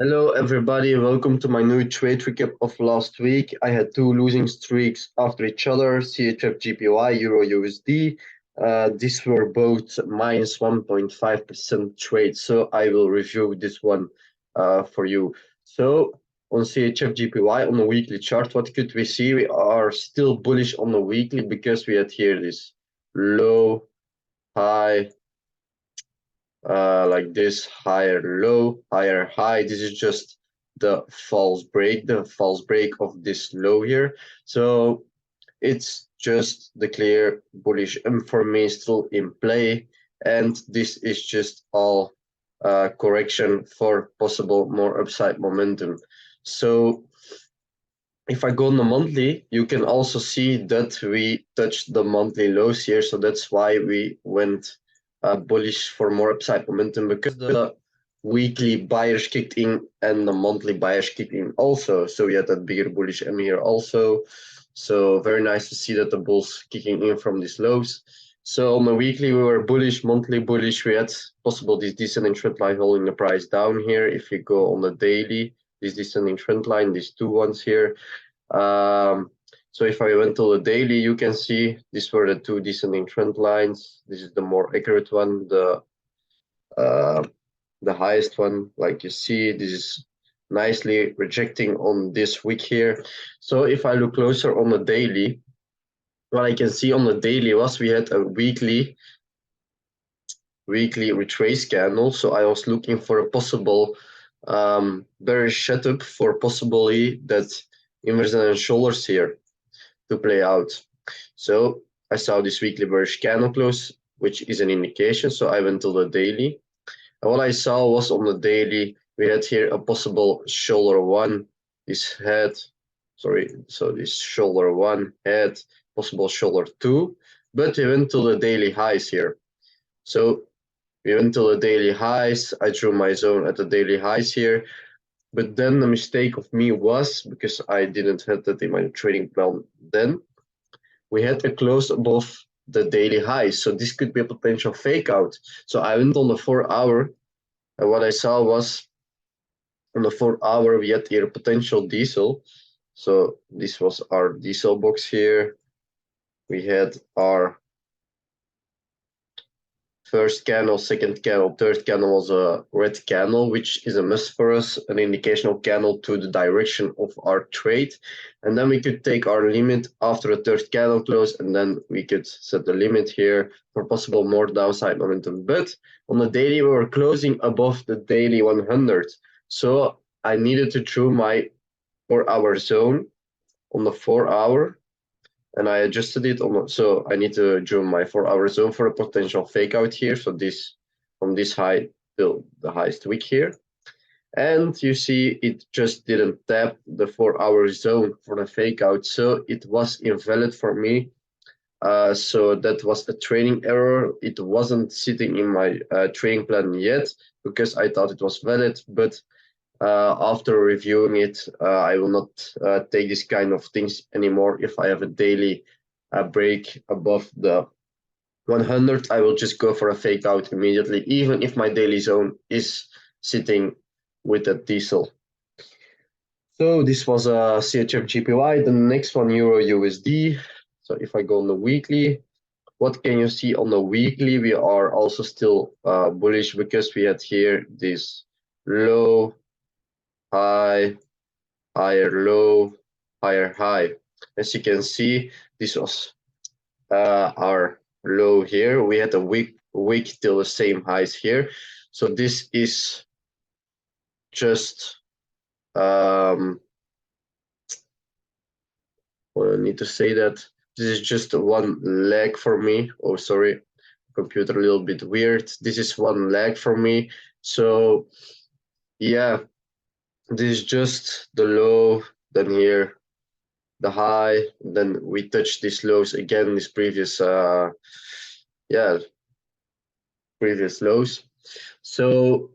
Hello everybody, welcome to my new trade recap of last week. I had two losing streaks after each other, CHFJPY, Euro USD. These were both minus 1.5% trades, so I will review this one for you. So on CHFJPY on the weekly chart, what could we see? We are still bullish on the weekly because we had here this low, high, like this, higher low, higher high. This is just the false break of this low here. So it's just the clear bullish for me still in play, and this is just all correction for possible more upside momentum. So if I go on the monthly, you can also see that we touched the monthly lows here, so that's why we went bullish for more upside momentum, because the weekly buyers kicked in and the monthly buyers kicked in also. So we had that bigger bullish M here also. So very nice to see that the bulls kicking in from these lows. So on the weekly we were bullish, monthly bullish. We had possible this descending trend line holding the price down here. If you go on the daily, this descending trend line, these two ones here. So if I went to the daily, you can see these were the two descending trend lines. This is the more accurate one, the highest one. Like you see, this is nicely rejecting on this wick here. So if I look closer on the daily, what I can see on the daily was we had a weekly retrace candle. So I was looking for a possible bearish setup for possibly that inversion and shoulders here to play out. So I saw this weekly bearish candle close, which is an indication. So I went to the daily. And what I saw was on the daily, we had here a possible shoulder one, this head, sorry, so this shoulder one, head, possible shoulder two, but we went to the daily highs here. So we went to the daily highs, I drew my zone at the daily highs here, but then the mistake of me was, because I didn't have that in my trading plan then, we had a close above the daily highs. So this could be a potential fake out. So I went on the 4 hour, and what I saw was on the 4 hour we had here a potential diesel. So this was our diesel box here. We had our first candle, second candle, third candle was a red candle, which is a must for us, an indicational candle to the direction of our trade. And then we could take our limit after the third candle close, and then we could set the limit here for possible more downside momentum. But on the daily, we were closing above the daily 100. So I needed to draw my 4 hour zone on the 4 hour, and I adjusted it on, so I need to draw my 4 hour zone for a potential fake out here. So this from this high till the highest wick here, and you see it just didn't tap the 4 hour zone for the fake out, so it was invalid for me. So that was a trading error. It wasn't sitting in my trading plan yet because I thought it was valid, but after reviewing it, I will not take this kind of things anymore. If I have a daily break above the 100, I will just go for a fake out immediately, even if my daily zone is sitting with a diesel. So this was a CHFJPY. The next one, Euro USD. So if I go on the weekly, what can you see on the weekly? We are also still bullish because we had here this low, high, higher low, higher high. As you can see, this was our low here. We had a wick till the same highs here. So this is just well, I need to say that this is just one leg for me. Oh, sorry, computer a little bit weird. This is one leg for me. So yeah, this is just the low, then here the high, then we touch these lows again, this previous previous lows. So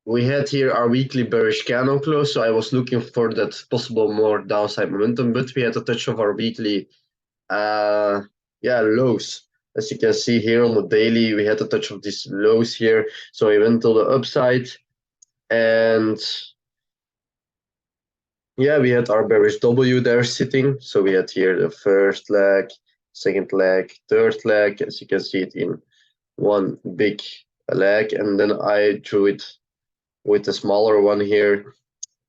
we had here our weekly bearish candle close, so I was looking for that possible more downside momentum, but we had a touch of our weekly lows. As you can see here on the daily, we had a touch of these lows here, so we went to the upside, And yeah, we had our bearish W there sitting. So we had here the first leg, second leg, third leg, as you can see it in one big leg. And then I drew it with a smaller one here.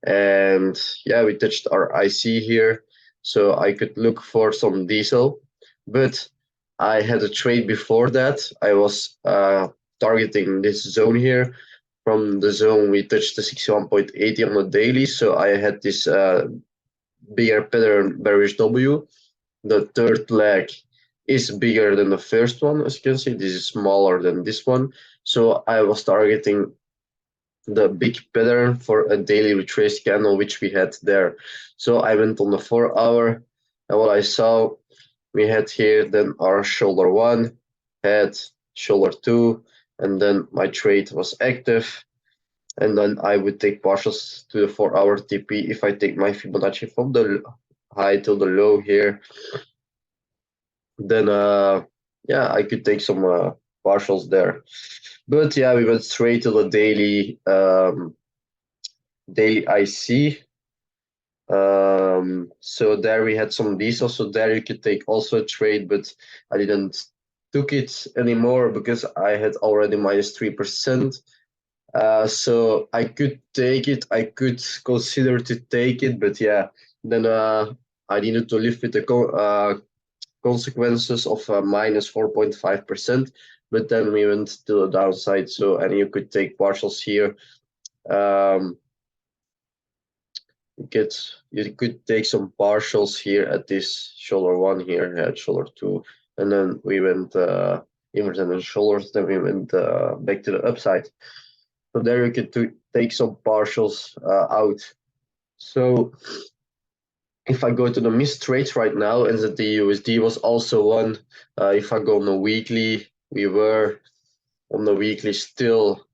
And yeah, we touched our IC here. So I could look for some diesel, but I had a trade before that. I was targeting this zone here. From the zone, we touched the 61.80 on the daily. So I had this bigger pattern bearish W. The third leg is bigger than the first one, as you can see. This is smaller than this one. So I was targeting the big pattern for a daily retrace candle, which we had there. So I went on the 4-hour, and what I saw, we had here then our shoulder 1, had shoulder 2, and then my trade was active. And then I would take partials to the 4-hour TP if I take my Fibonacci from the high till the low here. Then yeah, I could take some partials there. But yeah, we went straight to the daily IC. So there we had some diesel. So there you could take also a trade, but I didn't took it anymore because I had already minus 3%. So I could take it. I could consider to take it, but yeah, then I needed to live with the consequences of minus 4.5%. But then we went to the downside. So and you could take partials here. You could take some partials here at this shoulder 1 here, at shoulder 2, and then we went inverted and shoulders. Then we went back to the upside. So there you could take some partials out. So if I go to the missed trades right now, and the USD was also one. If I go on the weekly, we were on the weekly still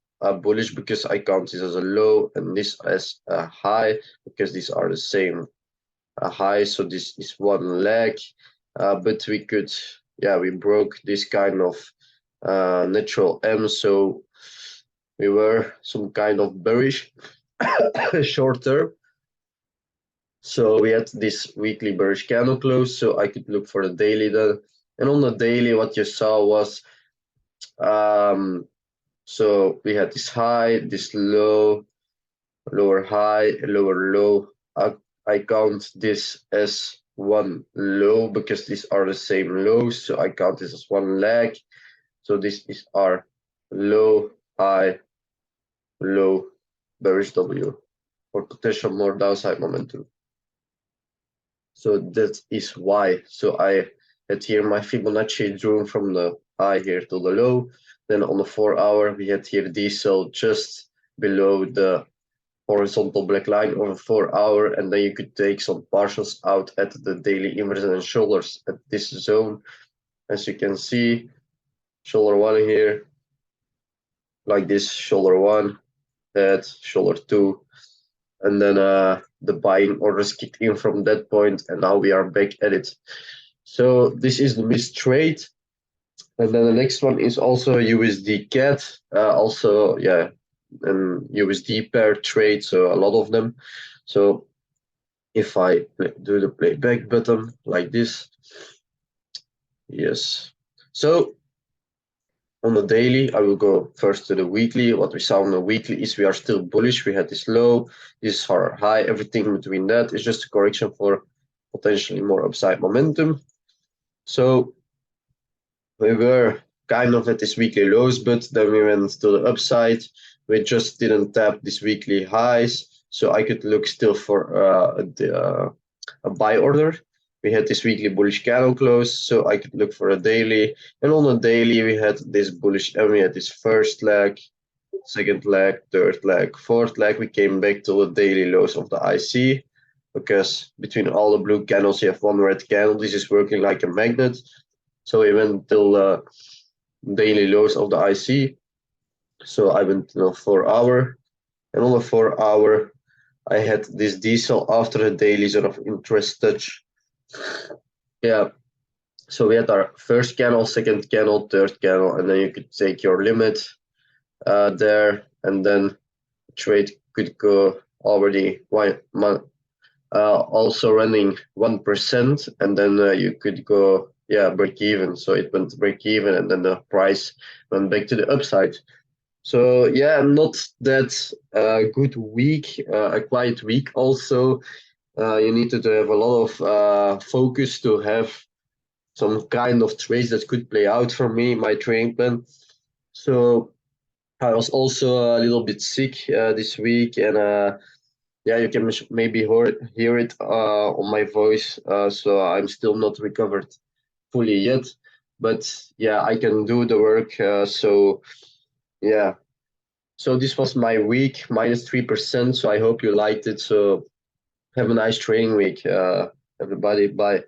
bullish because I count this as a low and this as a high because these are the same high. So this is one leg, but we could, yeah, we broke this kind of natural M. So we were some kind of bearish short term. So we had this weekly bearish candle close, so I could look for the daily then. And on the daily, what you saw was, so we had this high, this low, lower high, lower low. I count this as one low because these are the same lows, so I count this as one leg. So this is our low, high, low, bearish W for potential more downside momentum. So that is why. So I had here my Fibonacci drawn from the high here to the low. Then on the 4-hour, we had here diesel just below the horizontal black line over 4-hour, and then you could take some partials out at the daily inverted and shoulders at this zone. As you can see, shoulder 1 here, like this, shoulder 1, head, shoulder 2, and then the buying orders kicked in from that point, and now we are back at it. So this is the missed trade. And then the next one is also USD CAD, also, yeah, and USD pair trade, so a lot of them. So if I do the playback button like this, yes. So on the daily, I will go first to the weekly. What we saw on the weekly is we are still bullish. We had this low, this is our high, everything between that is just a correction for potentially more upside momentum. So we were kind of at this weekly lows, but then we went to the upside. We just didn't tap these weekly highs, so I could look still for a buy order. We had this weekly bullish candle close, so I could look for a daily. And on the daily, we had this bullish, and we had this first leg, second leg, third leg, fourth leg. We came back to the daily lows of the IC because between all the blue candles, you have one red candle. This is working like a magnet. So we went till daily lows of the IC. So I went to the 4-hour, and on the 4-hour, I had this diesel after a daily sort of interest touch. Yeah. So we had our first candle, second candle, third candle, and then you could take your limit there, and then trade could go already also running 1%, and then you could go break even. So it went break even, and then the price went back to the upside. So yeah, not that good week, a quiet week also. You need to have a lot of focus to have some kind of trades that could play out for me, my trading plan. So I was also a little bit sick this week, and you can maybe hear it on my voice. So I'm still not recovered fully yet, but yeah, I can do the work. So yeah, so this was my week, -3%. So I hope you liked it. So have a nice trading week, everybody. Bye.